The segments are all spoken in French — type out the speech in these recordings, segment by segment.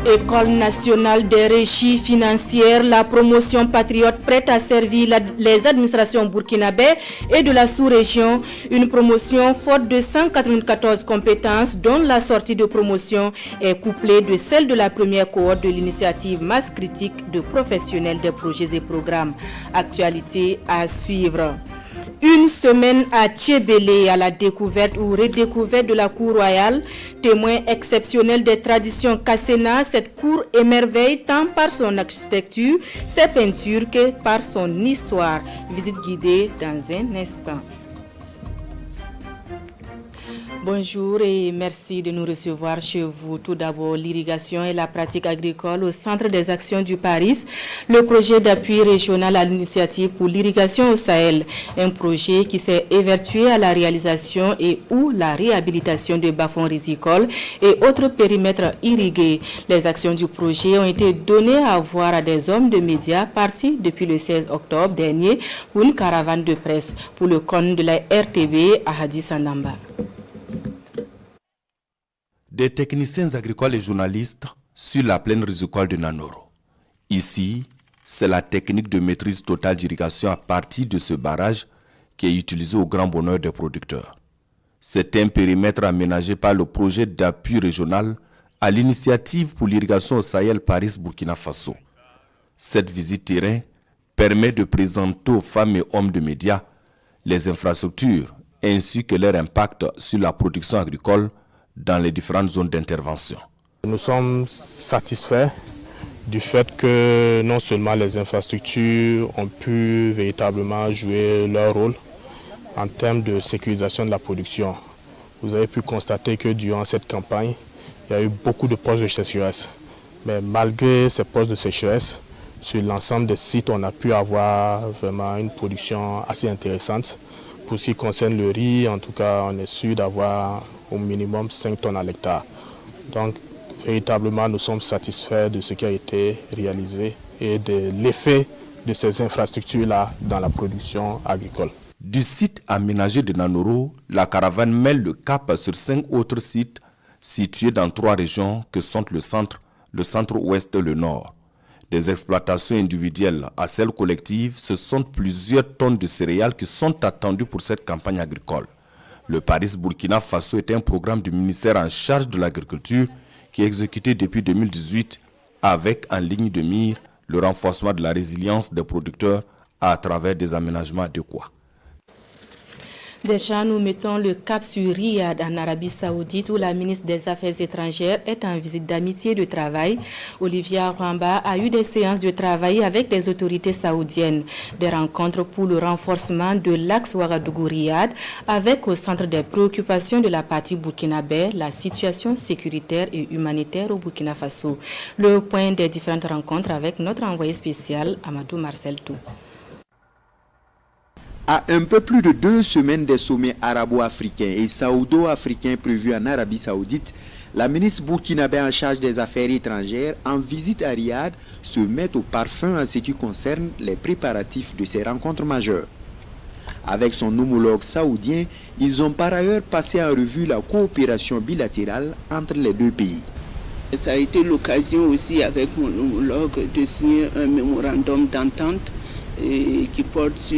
École nationale des régies financières, la promotion patriote prête à servir les administrations burkinabè et de la sous-région. Une promotion forte de 194 compétences dont la sortie de promotion est couplée de celle de la première cohorte de l'initiative Masse Critique de professionnels des projets et programmes. Actualité à suivre. Une semaine à Tchébélé à la découverte ou redécouverte de la cour royale, témoin exceptionnel des traditions Kassena, cette cour émerveille tant par son architecture, ses peintures que par son histoire. Visite guidée dans un instant. Bonjour et merci de nous recevoir chez vous. Tout d'abord, l'irrigation et la pratique agricole au centre des actions du Paris, le projet d'appui régional à l'initiative pour l'irrigation au Sahel, un projet qui s'est évertué à la réalisation et ou la réhabilitation de bas-fonds rizicoles et autres périmètres irrigués. Les actions du projet ont été données à voir à des hommes de médias partis depuis le 16 octobre dernier pour une caravane de presse pour le compte de la RTB à Hadis Anamba. Des techniciens agricoles et journalistes sur la plaine rizicole de Nanoro. Ici, c'est la technique de maîtrise totale d'irrigation à partir de ce barrage qui est utilisé au grand bonheur des producteurs. C'est un périmètre aménagé par le projet d'appui régional à l'initiative pour l'irrigation au Sahel Paris-Burkina Faso. Cette visite terrain permet de présenter aux femmes et hommes de médias les infrastructures ainsi que leur impact sur la production agricole dans les différentes zones d'intervention. Nous sommes satisfaits du fait que non seulement les infrastructures ont pu véritablement jouer leur rôle en termes de sécurisation de la production. Vous avez pu constater que durant cette campagne, il y a eu beaucoup de poches de sécheresse. Mais malgré ces poches de sécheresse, sur l'ensemble des sites, on a pu avoir vraiment une production assez intéressante. Pour ce qui concerne le riz, en tout cas, on est sûr d'avoir au minimum 5 tonnes à l'hectare. Donc, véritablement, nous sommes satisfaits de ce qui a été réalisé et de l'effet de ces infrastructures-là dans la production agricole. Du site aménagé de Nanoro, la caravane mêle le cap sur 5 autres sites situés dans 3 régions que sont le centre-ouest et le nord. Des exploitations individuelles à celles collectives, ce sont plusieurs tonnes de céréales qui sont attendues pour cette campagne agricole. Le Paris-Burkina Faso est un programme du ministère en charge de l'agriculture qui est exécuté depuis 2018 avec en ligne de mire le renforcement de la résilience des producteurs à travers des aménagements adéquats. Déjà, nous mettons le cap sur Riyad en Arabie Saoudite où la ministre des Affaires étrangères est en visite d'amitié et de travail. Olivia Rwamba a eu des séances de travail avec des autorités saoudiennes, des rencontres pour le renforcement de l'axe Ouagadougou-Riyad avec au centre des préoccupations de la partie burkinabè, la situation sécuritaire et humanitaire au Burkina Faso. Le point des différentes rencontres avec notre envoyé spécial Amadou Marcel Tou. À un peu plus de 2 semaines des sommets arabo-africains et saoudo-africains prévus en Arabie Saoudite, la ministre burkinabè en charge des affaires étrangères en visite à Riyad se met au parfum en ce qui concerne les préparatifs de ces rencontres majeures. Avec son homologue saoudien, ils ont par ailleurs passé en revue la coopération bilatérale entre les deux pays. Ça a été l'occasion aussi avec mon homologue de signer un mémorandum d'entente qui porte sur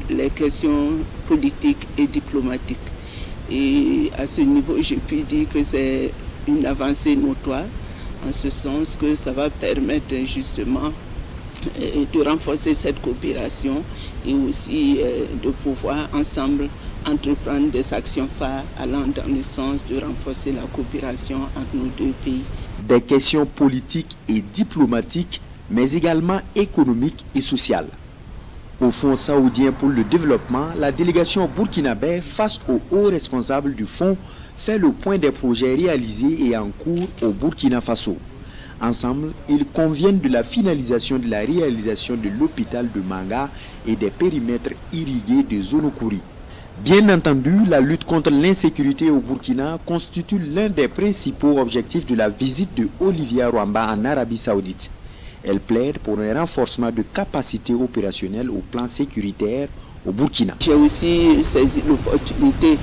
les questions politiques et diplomatiques. Et à ce niveau, je puis dire que c'est une avancée notoire, en ce sens que ça va permettre justement de renforcer cette coopération et aussi de pouvoir ensemble entreprendre des actions phares allant dans le sens de renforcer la coopération entre nos deux pays. Des questions politiques et diplomatiques, mais également économiques et sociales. Au Fonds saoudien pour le développement, la délégation burkinabè face aux hauts responsables du fonds fait le point des projets réalisés et en cours au Burkina Faso. Ensemble, ils conviennent de la finalisation de la réalisation de l'hôpital de Manga et des périmètres irrigués de Zonokuri. Bien entendu, la lutte contre l'insécurité au Burkina constitue l'un des principaux objectifs de la visite de Olivia Rwamba en Arabie Saoudite. Elle plaide pour un renforcement de capacités opérationnelles au plan sécuritaire au Burkina. J'ai aussi saisi l'opportunité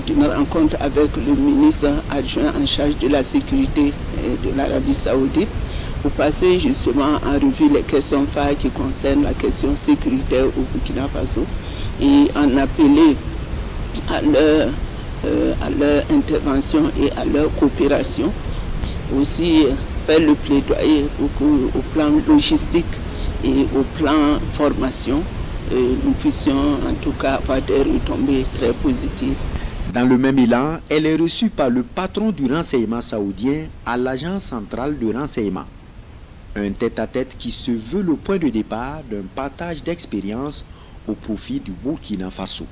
d'une rencontre avec le ministre adjoint en charge de la sécurité de l'Arabie Saoudite pour passer justement en revue les questions phares qui concernent la question sécuritaire au Burkina Faso et en appeler à leur intervention et à leur coopération. Aussi faire le plaidoyer au plan logistique et au plan formation. Nous puissions en tout cas avoir des retombées très positives. Dans le même élan, elle est reçue par le patron du renseignement saoudien à l'agence centrale de renseignement. Un tête-à-tête qui se veut le point de départ d'un partage d'expériences au profit du Burkina Faso.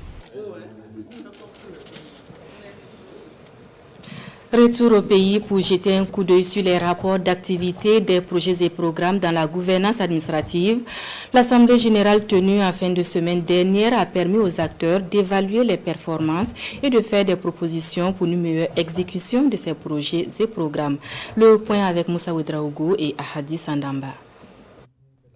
Retour au pays pour jeter un coup d'œil sur les rapports d'activité des projets et programmes dans la gouvernance administrative. L'Assemblée générale tenue en fin de semaine dernière a permis aux acteurs d'évaluer les performances et de faire des propositions pour une meilleure exécution de ces projets et programmes. Le point avec Moussa Ouedraogo et Ahadi Sandamba.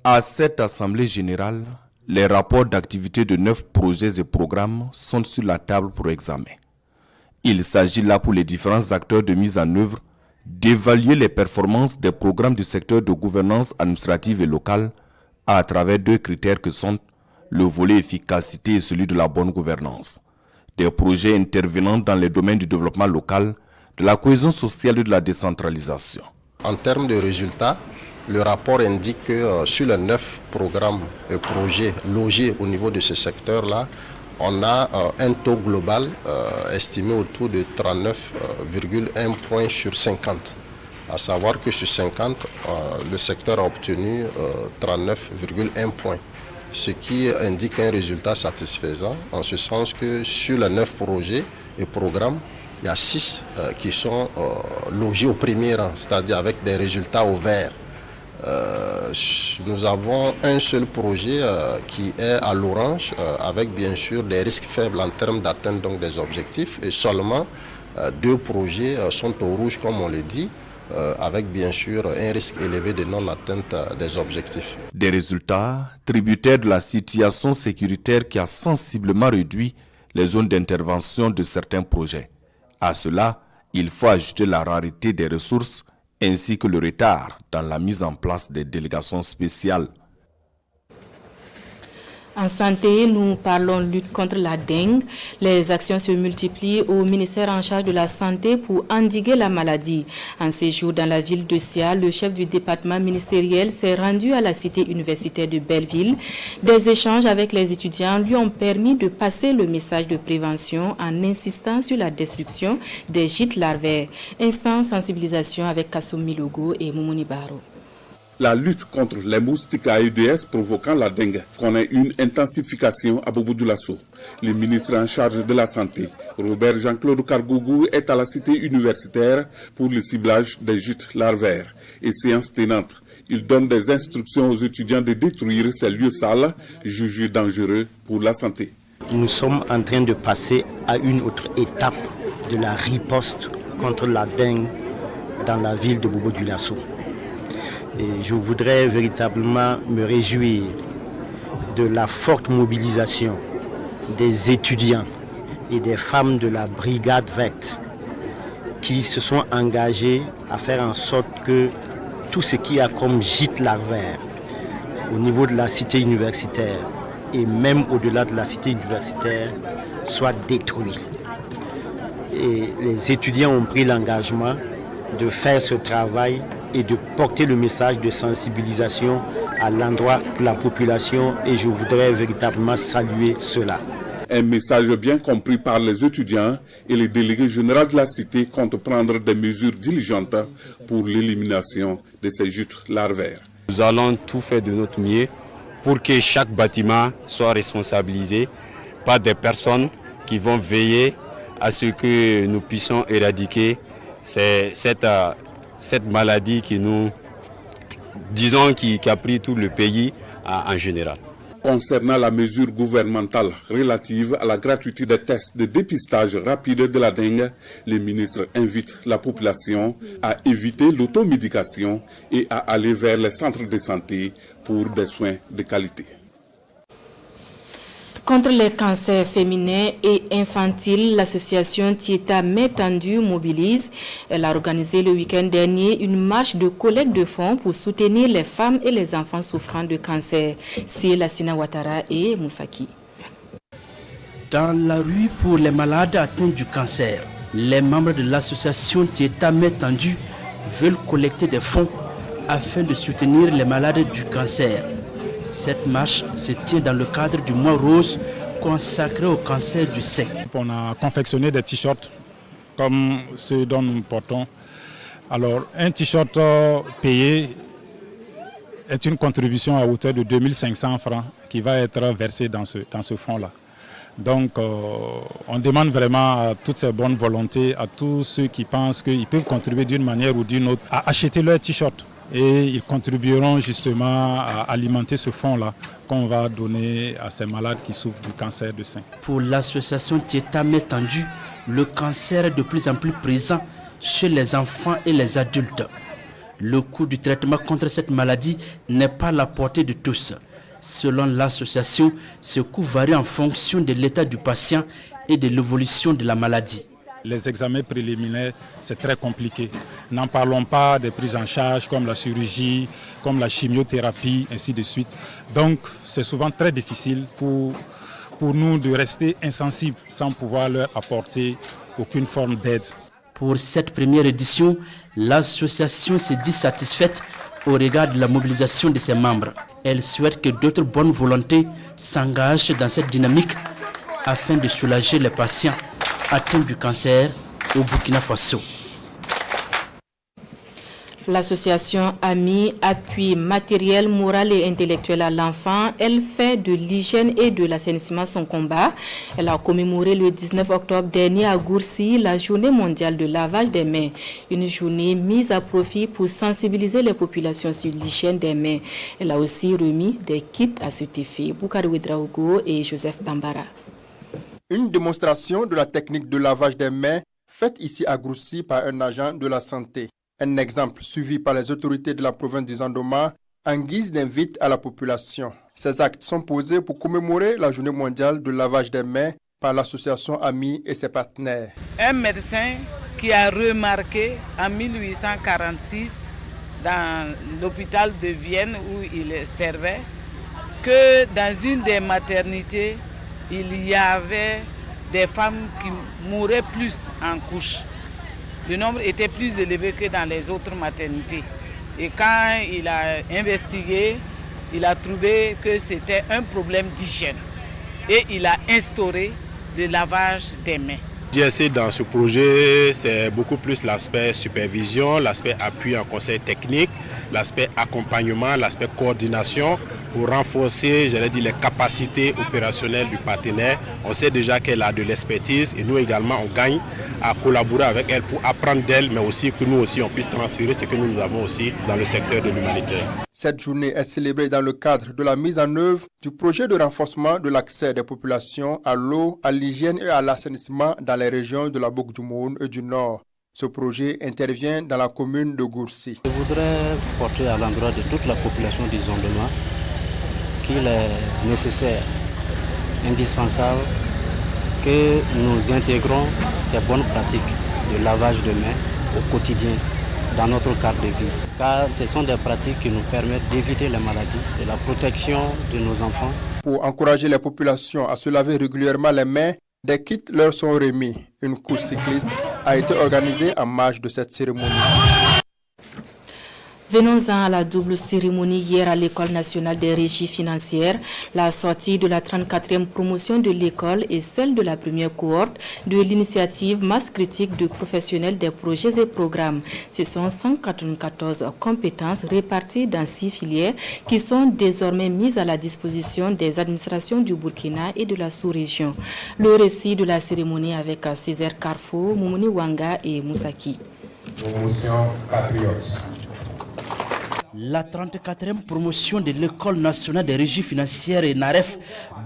À cette Assemblée générale, les rapports d'activité de 9 projets et programmes sont sur la table pour examen. Il s'agit là pour les différents acteurs de mise en œuvre d'évaluer les performances des programmes du secteur de gouvernance administrative et locale à travers 2 critères que sont le volet efficacité et celui de la bonne gouvernance. Des projets intervenant dans les domaines du développement local, de la cohésion sociale et de la décentralisation. En termes de résultats, le rapport indique que sur les 9 programmes et projets logés au niveau de ce secteur-là, on a un taux global estimé autour de 39,1 points sur 50. À savoir que sur 50, le secteur a obtenu 39,1 points. Ce qui indique un résultat satisfaisant, en ce sens que sur les 9 projets et programmes, il y a 6 qui sont logés au premier rang, c'est-à-dire avec des résultats au vert. Nous avons un seul projet qui est à l'orange avec bien sûr des risques faibles en termes d'atteinte donc des objectifs et seulement 2 projets sont au rouge comme on le dit avec bien sûr un risque élevé de non-atteinte des objectifs. Des résultats tributaires de la situation sécuritaire qui a sensiblement réduit les zones d'intervention de certains projets. À cela, il faut ajouter la rareté des ressources ainsi que le retard dans la mise en place des délégations spéciales. En santé, nous parlons lutte contre la dengue. Les actions se multiplient au ministère en charge de la santé pour endiguer la maladie. En séjour dans la ville de Sia, le chef du département ministériel s'est rendu à la cité universitaire de Belleville. Des échanges avec les étudiants lui ont permis de passer le message de prévention en insistant sur la destruction des gîtes larvaires. Instant sensibilisation avec Kassoum Milogo et Moumouni Baro. La lutte contre les moustiques à Aedes provoquant la dengue connaît une intensification à Bobo Dioulasso. Le ministre en charge de la Santé, Robert Jean-Claude Kargougou, est à la cité universitaire pour le ciblage des gîtes larvaires. Et séance tenante, il donne des instructions aux étudiants de détruire ces lieux sales jugés dangereux pour la santé. Nous sommes en train de passer à une autre étape de la riposte contre la dengue dans la ville de Bobo Dioulasso. Et je voudrais véritablement me réjouir de la forte mobilisation des étudiants et des femmes de la brigade verte qui se sont engagés à faire en sorte que tout ce qu'il y a comme gîte larvaire au niveau de la cité universitaire et même au-delà de la cité universitaire soit détruit. Et les étudiants ont pris l'engagement de faire ce travail et de porter le message de sensibilisation à l'endroit de la population et je voudrais véritablement saluer cela. Un message bien compris par les étudiants et les délégués généraux de la cité comptent prendre des mesures diligentes pour l'élimination de ces gîtes larvaires. Nous allons tout faire de notre mieux pour que chaque bâtiment soit responsabilisé par des personnes qui vont veiller à ce que nous puissions éradiquer cette maladie qui nous, disons, qui a pris tout le pays en général. Concernant la mesure gouvernementale relative à la gratuité des tests de dépistage rapide de la dengue, le ministre invite la population à éviter l'automédication et à aller vers les centres de santé pour des soins de qualité. Contre les cancers féminins et infantiles, l'association Tieta Main Tendue mobilise. Elle a organisé le week-end dernier une marche de collecte de fonds pour soutenir les femmes et les enfants souffrant de cancer. C'est Lassina Ouattara et Moussaki. Dans la rue pour les malades atteints du cancer, les membres de l'association Tieta Main Tendue veulent collecter des fonds afin de soutenir les malades du cancer. Cette marche se tient dans le cadre du mois rose consacré au cancer du sein. On a confectionné des t-shirts comme ceux dont nous portons. Alors, un t-shirt payé est une contribution à hauteur de 2500 francs qui va être versée dans ce fonds-là. Donc, on demande vraiment à toutes ces bonnes volontés, à tous ceux qui pensent qu'ils peuvent contribuer d'une manière ou d'une autre, à acheter leur t-shirt. Et ils contribueront justement à alimenter ce fonds-là qu'on va donner à ces malades qui souffrent du cancer du sein. Pour l'association Tieta Main Tendue, le cancer est de plus en plus présent chez les enfants et les adultes. Le coût du traitement contre cette maladie n'est pas à la portée de tous. Selon l'association, ce coût varie en fonction de l'état du patient et de l'évolution de la maladie. Les examens préliminaires, c'est très compliqué. N'en parlons pas des prises en charge comme la chirurgie, comme la chimiothérapie, ainsi de suite. Donc, c'est souvent très difficile pour nous de rester insensibles sans pouvoir leur apporter aucune forme d'aide. Pour cette première édition, l'association se dit satisfaite au regard de la mobilisation de ses membres. Elle souhaite que d'autres bonnes volontés s'engagent dans cette dynamique afin de soulager les patients atteints du cancer au Burkina Faso. L'association AMI appuie matériel, moral et intellectuel à l'enfant. Elle fait de l'hygiène et de l'assainissement son combat. Elle a commémoré le 19 octobre dernier à Gourcy la journée mondiale de lavage des mains. Une journée mise à profit pour sensibiliser les populations sur l'hygiène des mains. Elle a aussi remis des kits à cet effet. Boukari Ouedraogo et Joseph Bambara. Une démonstration de la technique de lavage des mains faite ici à Gourcy par un agent de la santé. Un exemple suivi par les autorités de la province du Zandoma en guise d'invite à la population. Ces actes sont posés pour commémorer la journée mondiale de lavage des mains par l'association AMI et ses partenaires. Un médecin qui a remarqué en 1846 dans l'hôpital de Vienne où il servait que dans une des maternités, il y avait des femmes qui mouraient plus en couche. Le nombre était plus élevé que dans les autres maternités. Et quand il a investigué, il a trouvé que c'était un problème d'hygiène. Et il a instauré le lavage des mains. JSC dans ce projet, c'est beaucoup plus l'aspect supervision, l'aspect appui en conseil technique, l'aspect accompagnement, l'aspect coordination pour renforcer, les capacités opérationnelles du partenaire. On sait déjà qu'elle a de l'expertise et nous également on gagne à collaborer avec elle pour apprendre d'elle, mais aussi que nous aussi on puisse transférer ce que nous avons aussi dans le secteur de l'humanitaire. Cette journée est célébrée dans le cadre de la mise en œuvre du projet de renforcement de l'accès des populations à l'eau, à l'hygiène et à l'assainissement dans les régions de la Bouc-du-Moun et du Nord. Ce projet intervient dans la commune de Gourcy. Je voudrais porter à l'endroit de toute la population du Zondoma qu'il est nécessaire, indispensable que nous intégrons ces bonnes pratiques de lavage de mains au quotidien dans notre cadre de vie. Car ce sont des pratiques qui nous permettent d'éviter les maladies et la protection de nos enfants. Pour encourager les populations à se laver régulièrement les mains, des kits leur sont remis. Une course cycliste a été organisée en marge de cette cérémonie. Venons-en à la double cérémonie hier à l'École nationale des régies financières. La sortie de la 34e promotion de l'école et celle de la première cohorte de l'initiative Masse critique de professionnels des projets et programmes. Ce sont 194 compétences réparties dans 6 filières qui sont désormais mises à la disposition des administrations du Burkina et de la sous-région. Le récit de la cérémonie avec Césaire Carrefour, Moumouni Wanga et Moussaki. Promotion patriote. La 34e promotion de l'École nationale des régies financières et NAREF,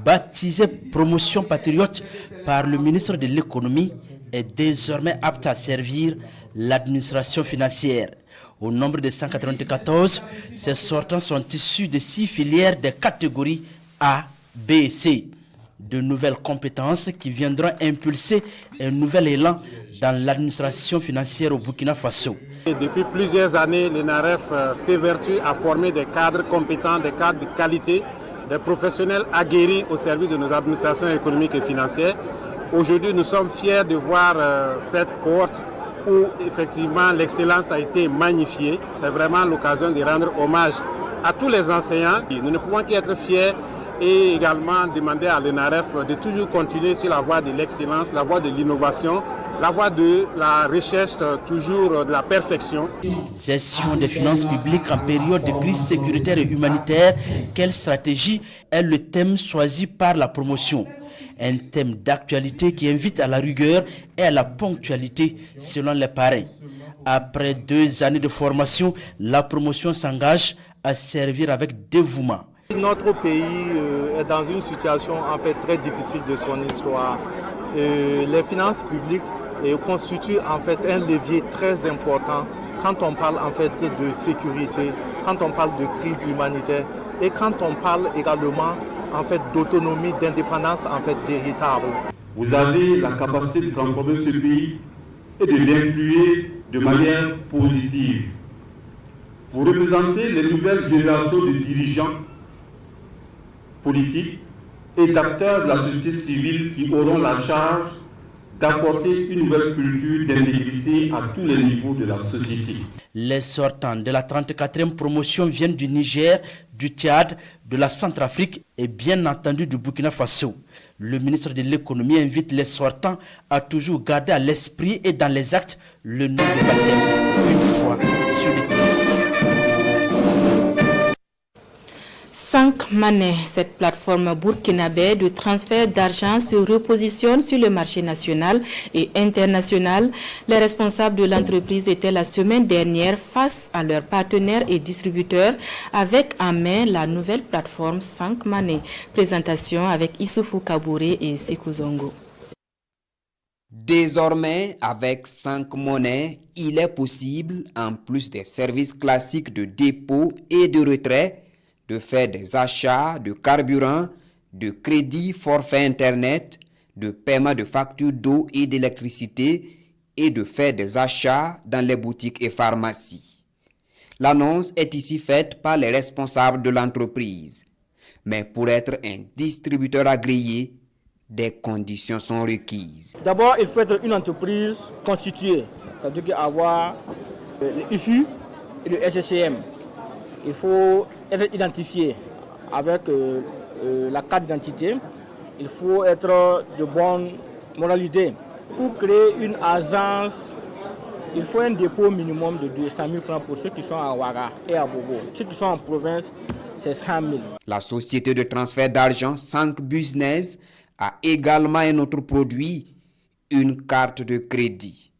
baptisée Promotion patriote par le ministre de l'Économie, est désormais apte à servir l'administration financière. Au nombre de 194, ces sortants sont issus de 6 filières des catégories A, B et C. de nouvelles compétences qui viendront impulser un nouvel élan dans l'administration financière au Burkina Faso. Et depuis plusieurs années, l'ENAREF s'évertue à former des cadres compétents, des cadres de qualité, des professionnels aguerris au service de nos administrations économiques et financières. Aujourd'hui, nous sommes fiers de voir cette cohorte où effectivement l'excellence a été magnifiée. C'est vraiment l'occasion de rendre hommage à tous les enseignants. Nous ne pouvons qu'être fiers et également demander à l'ENAREF de toujours continuer sur la voie de l'excellence, la voie de l'innovation, la voie de la recherche toujours de la perfection. Gestion des finances publiques en période de crise sécuritaire et humanitaire, quelle stratégie est le thème choisi par la promotion? Un thème d'actualité qui invite à la rigueur et à la ponctualité selon les parrains. Après 2 années de formation, la promotion s'engage à servir avec dévouement. Notre pays est dans une situation en fait très difficile de son histoire. Les finances publiques constituent en fait un levier très important quand on parle en fait de sécurité, quand on parle de crise humanitaire et quand on parle également en fait d'autonomie, d'indépendance en fait véritable. Vous avez la capacité de transformer ce pays et de l'influer de manière positive. Vous représentez les nouvelles générations de dirigeants politiques et d'acteurs de la société civile qui auront la charge d'apporter une nouvelle culture d'intégrité à tous les niveaux de la société. Les sortants de la 34e promotion viennent du Niger, du Tchad, de la Centrafrique et bien entendu du Burkina Faso. Le ministre de l'économie invite les sortants à toujours garder à l'esprit et dans les actes le nom de baptême, une fois sur le terrain. 5 Money, cette plateforme burkinabé de transfert d'argent se repositionne sur le marché national et international. Les responsables de l'entreprise étaient la semaine dernière face à leurs partenaires et distributeurs avec en main la nouvelle plateforme 5 Money. Présentation avec Issoufou Kabouré et Sekou Zongo. Désormais, avec 5 Money, il est possible, en plus des services classiques de dépôt et de retrait, de faire des achats de carburant, de crédit forfait Internet, de paiement de factures d'eau et d'électricité et de faire des achats dans les boutiques et pharmacies. L'annonce est ici faite par les responsables de l'entreprise. Mais pour être un distributeur agréé, des conditions sont requises. D'abord, il faut être une entreprise constituée, c'est-à-dire avoir le IFU et le SCCM. Il faut être identifié avec la carte d'identité. Il faut être de bonne moralité. Pour créer une agence, il faut un dépôt minimum de 200 000 francs pour ceux qui sont à Ouaga et à Bobo. Ceux qui sont en province, c'est 100 000. La société de transfert d'argent 5 Business a également un autre produit, une carte de crédit.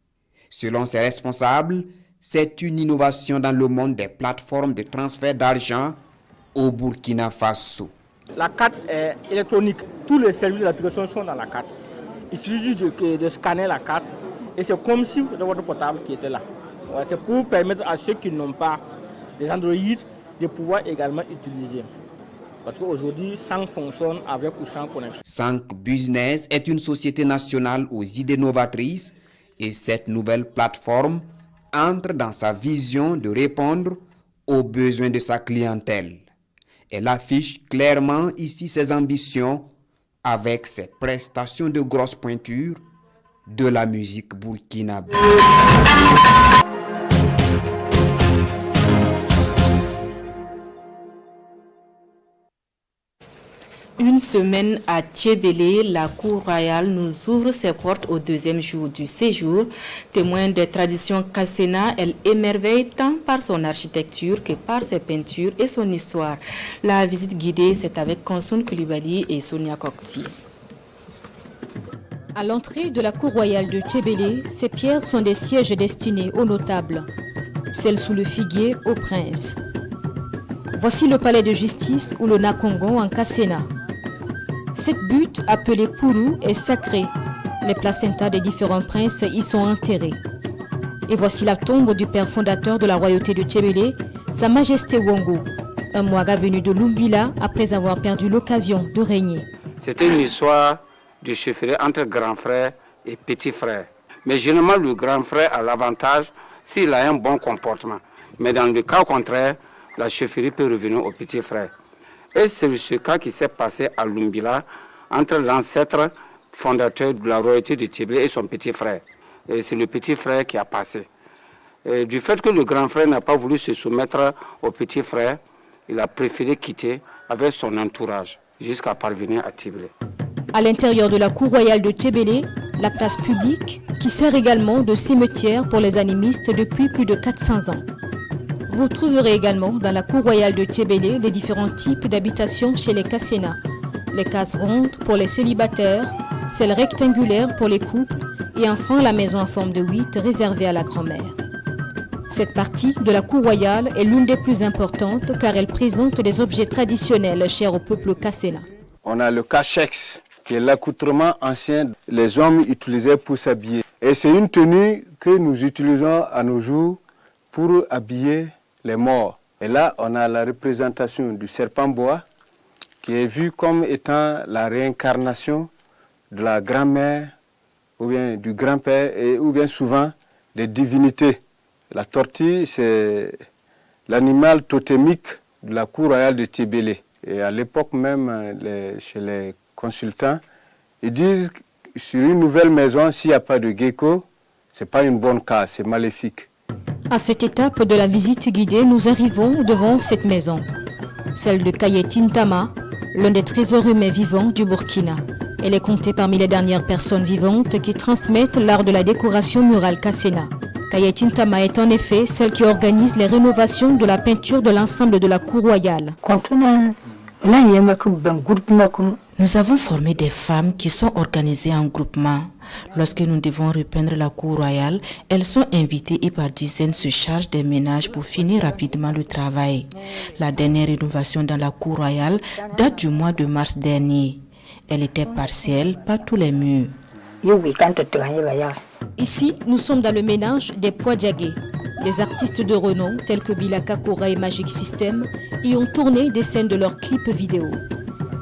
Selon ses responsables, c'est une innovation dans le monde des plateformes de transfert d'argent au Burkina Faso. La carte est électronique. Tous les services de l'application sont dans la carte. Il suffit juste de scanner la carte et c'est comme si c'était votre portable qui était là. Ouais, c'est pour permettre à ceux qui n'ont pas des Android de pouvoir également utiliser. Parce qu'aujourd'hui, 5 fonctionne avec ou sans connexion. 5 Business est une société nationale aux idées novatrices et cette nouvelle plateforme entre dans sa vision de répondre aux besoins de sa clientèle. Elle affiche clairement ici ses ambitions avec ses prestations de grosse pointure de la musique burkinabé. Une semaine à Tchébélé, la cour royale nous ouvre ses portes au 2e jour du séjour. Témoin des traditions Kassena, elle émerveille tant par son architecture que par ses peintures et son histoire. La visite guidée, c'est avec Konsoun Koulibaly et Sonia Kokti. À l'entrée de la cour royale de Tchébélé, ces pierres sont des sièges destinés aux notables. Celles sous le figuier aux princes. Voici le palais de justice ou le Nakongon en Kassena. Cette butte, appelée Pourou, est sacrée. Les placentas des différents princes y sont enterrés. Et voici la tombe du père fondateur de la royauté de Tchébélé, Sa Majesté Wongo, un Mwaga venu de Lumbila après avoir perdu l'occasion de régner. C'était une histoire de chefferie entre grand frère et petit frère. Mais généralement, le grand frère a l'avantage s'il a un bon comportement. Mais dans le cas contraire, la chefferie peut revenir au petit frère. Et c'est ce cas qui s'est passé à Lumbila entre l'ancêtre fondateur de la royauté de Tchébélé et son petit frère. Et c'est le petit frère qui a passé. Et du fait que le grand frère n'a pas voulu se soumettre au petit frère, il a préféré quitter avec son entourage jusqu'à parvenir à Tchébélé. À l'intérieur de la cour royale de Tchébélé, la place publique, qui sert également de cimetière pour les animistes depuis plus de 400 ans. Vous trouverez également dans la cour royale de Tchébélé les différents types d'habitations chez les Kassena. Les cases rondes pour les célibataires, celles rectangulaires pour les couples et enfin la maison en forme de 8 réservée à la grand-mère. Cette partie de la cour royale est l'une des plus importantes car elle présente des objets traditionnels chers au peuple Kassena. On a le cachex, qui est l'accoutrement ancien que les hommes utilisaient pour s'habiller. Et c'est une tenue que nous utilisons à nos jours pour habiller les morts. Et là, on a la représentation du serpent bois, qui est vu comme étant la réincarnation de la grand-mère, ou bien du grand-père, ou bien souvent des divinités. La tortue, c'est l'animal totémique de la cour royale de Tchébélé. Et à l'époque même, chez les consultants, ils disent que sur une nouvelle maison, s'il n'y a pas de gecko, ce n'est pas une bonne case, c'est maléfique. À cette étape de la visite guidée, nous arrivons devant cette maison, celle de Kayetine Tama, l'un des trésors humains vivants du Burkina. Elle est comptée parmi les dernières personnes vivantes qui transmettent l'art de la décoration murale Kassena. Kayetine Tama est en effet celle qui organise les rénovations de la peinture de l'ensemble de la cour royale. Nous avons formé des femmes qui sont organisées en groupement. Lorsque nous devons repeindre la cour royale, elles sont invitées et par dizaines se chargent des ménages pour finir rapidement le travail. La dernière rénovation dans la cour royale date du mois de mars dernier. Elle était partielle, pas tous les murs. Ici, nous sommes dans le ménage des Poidjagé. Des artistes de renom tels que Bilaka Kora et Magic System y ont tourné des scènes de leurs clips vidéo.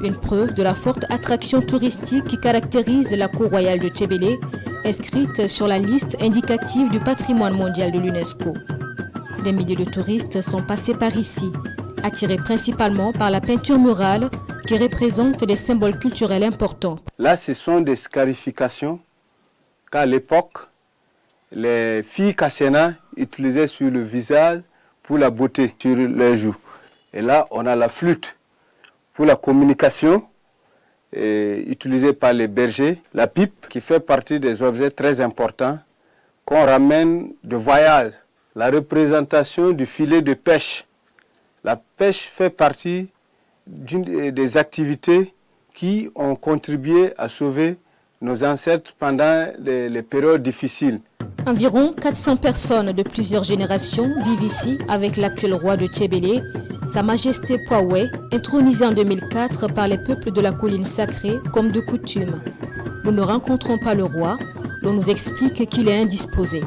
Une preuve de la forte attraction touristique qui caractérise la cour royale de Tchébélé, inscrite sur la liste indicative du patrimoine mondial de l'UNESCO. Des milliers de touristes sont passés par ici, attirés principalement par la peinture murale qui représente des symboles culturels importants. Là, ce sont des scarifications qu'à l'époque, les filles Kassena utilisaient sur le visage pour la beauté, sur les joues. Et là, on a la flûte pour la communication, utilisée par les bergers. La pipe, qui fait partie des objets très importants qu'on ramène de voyage. La représentation du filet de pêche. La pêche fait partie des activités qui ont contribué à sauver nos ancêtres pendant les périodes difficiles. Environ 400 personnes de plusieurs générations vivent ici avec l'actuel roi de Tchébélé, Sa Majesté Poiwé, intronisé en 2004 par les peuples de la colline sacrée comme de coutume. Nous ne rencontrons pas le roi, l'on nous explique qu'il est indisposé.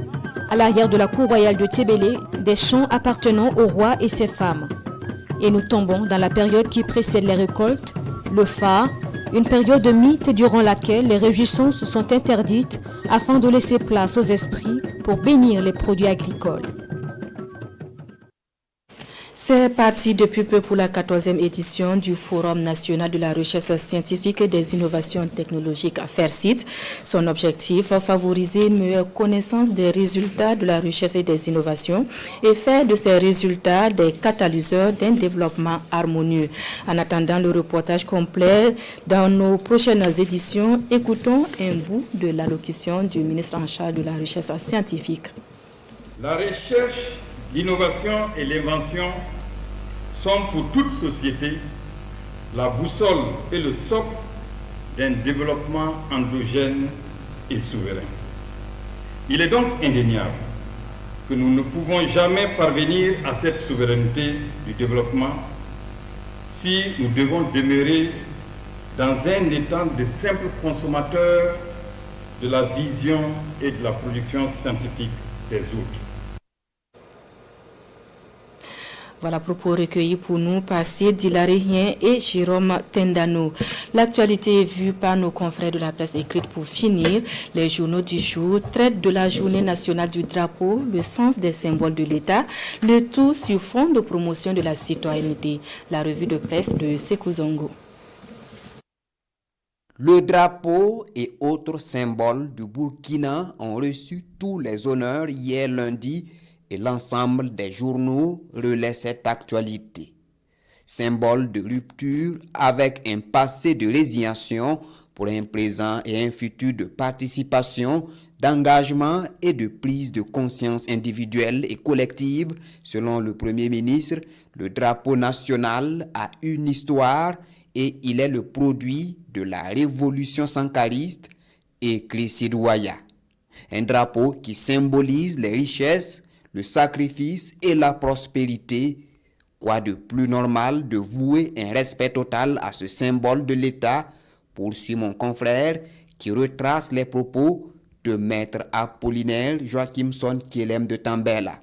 À l'arrière de la cour royale de Tchébélé, des champs appartenant au roi et ses femmes. Et nous tombons dans la période qui précède les récoltes, le phare, une période de mythe durant laquelle les réjouissances sont interdites afin de laisser place aux esprits pour bénir les produits agricoles. C'est parti depuis peu pour la 14e édition du Forum national de la recherche scientifique et des innovations technologiques à FAIRCIT. Son objectif, favoriser une meilleure connaissance des résultats de la recherche et des innovations et faire de ces résultats des catalyseurs d'un développement harmonieux. En attendant le reportage complet dans nos prochaines éditions, écoutons un bout de l'allocution du ministre en charge de la recherche scientifique. La recherche, l'innovation et l'invention sont pour toute société la boussole et le socle d'un développement endogène et souverain. Il est donc indéniable que nous ne pouvons jamais parvenir à cette souveraineté du développement si nous devons demeurer dans un état de simple consommateur de la vision et de la production scientifique des autres. Voilà, propos recueillis pour nous par Dilarien et Jérôme Tendano. L'actualité est vue par nos confrères de la presse écrite pour finir. Les journaux du jour traitent de la journée nationale du drapeau, le sens des symboles de l'État, le tout sur fond de promotion de la citoyenneté. La revue de presse de Sekou Zongo. Le drapeau et autres symboles du Burkina ont reçu tous les honneurs hier lundi et l'ensemble des journaux relaient cette actualité. Symbole de rupture avec un passé de résignation pour un présent et un futur de participation, d'engagement et de prise de conscience individuelle et collective, selon le Premier ministre, le drapeau national a une histoire et il est le produit de la révolution sankariste, écrit Sidouaya. Un drapeau qui symbolise les richesses, le sacrifice et la prospérité. Quoi de plus normal de vouer un respect total à ce symbole de l'État, poursuit mon confrère qui retrace les propos de maître Apollinaire Joachimson Kielem de Tambela.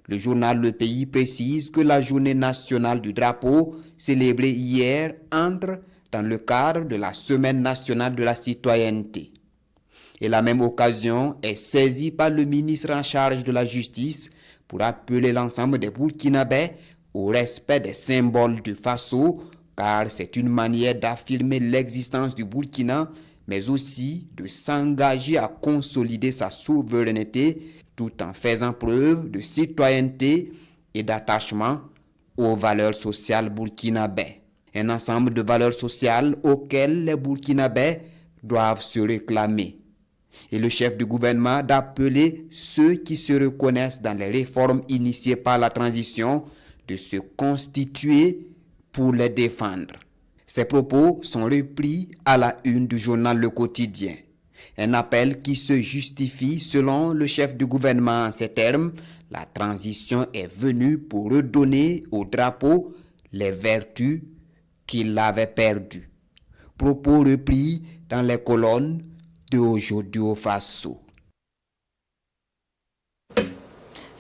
Le journal Le Pays précise que la journée nationale du drapeau, célébrée hier, entre dans le cadre de la Semaine nationale de la citoyenneté. Et la même occasion est saisie par le ministre en charge de la justice pour appeler l'ensemble des Burkinabés au respect des symboles du Faso, car c'est une manière d'affirmer l'existence du Burkina, mais aussi de s'engager à consolider sa souveraineté tout en faisant preuve de citoyenneté et d'attachement aux valeurs sociales burkinabées. Un ensemble de valeurs sociales auxquelles les Burkinabés doivent se réclamer. Et le chef du gouvernement d'appeler ceux qui se reconnaissent dans les réformes initiées par la transition de se constituer pour les défendre. Ces propos sont repris à la une du journal Le Quotidien. Un appel qui se justifie selon le chef du gouvernement en ces termes. La transition est venue pour redonner au drapeau les vertus qu'il avait perdues. Propos repris dans les colonnes de Aujourd'hui au Faso.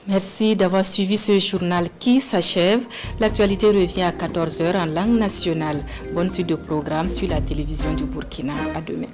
Merci d'avoir suivi ce journal qui s'achève. L'actualité revient à 14h en langue nationale. Bonne suite de programme sur la télévision du Burkina. À demain.